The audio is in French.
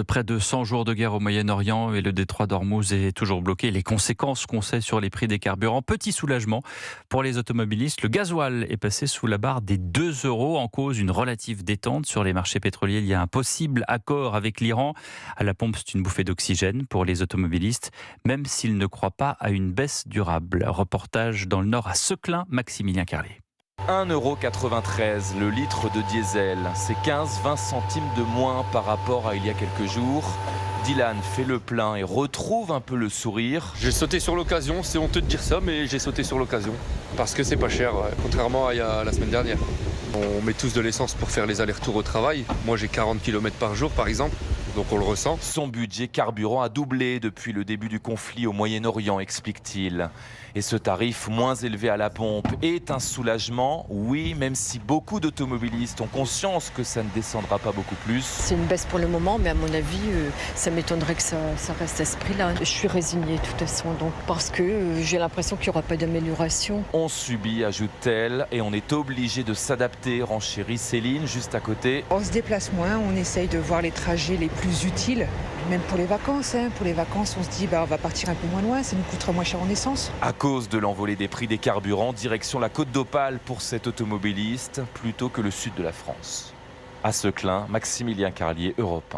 Près de 100 jours de guerre au Moyen-Orient et le détroit d'Ormuz est toujours bloqué. Les conséquences qu'on sait sur les prix des carburants. Petit soulagement pour les automobilistes. Le gasoil est passé sous la barre des 2 euros, en cause une relative détente sur les marchés pétroliers. Il y a un possible accord avec l'Iran. À la pompe, c'est une bouffée d'oxygène pour les automobilistes, même s'ils ne croient pas à une baisse durable. Reportage dans le Nord à Seclin, Maximilien Carlier. 1,93 € le litre de diesel, c'est 15-20 centimes de moins par rapport à il y a quelques jours. Dylan fait le plein et retrouve un peu le sourire. J'ai sauté sur l'occasion, c'est honteux de dire ça, mais j'ai sauté sur l'occasion. Parce que c'est pas cher, contrairement à la semaine dernière. On met tous de l'essence pour faire les allers-retours au travail. Moi j'ai 40 km par jour par exemple, donc on le ressent. Son budget carburant a doublé depuis le début du conflit au Moyen-Orient, explique-t-il. Et ce tarif moins élevé à la pompe est un soulagement, oui, même si beaucoup d'automobilistes ont conscience que ça ne descendra pas beaucoup plus. C'est une baisse pour le moment, mais à mon avis, ça m'étonnerait que ça reste à ce prix-là. Je suis résignée de toute façon, donc, parce que j'ai l'impression qu'il n'y aura pas d'amélioration. On subit, ajoute-t-elle, et on est obligé de s'adapter, renchérit Céline, juste à côté. On se déplace moins, on essaye de voir les trajets les plus utiles, même pour les vacances. Pour les vacances, on se dit on va partir un peu moins loin, ça nous coûtera moins cher en essence. À cause de l'envolée des prix des carburants, direction la Côte d'Opale pour cet automobiliste, plutôt que le sud de la France. À Seclin, Maximilien Carlier, Europe 1.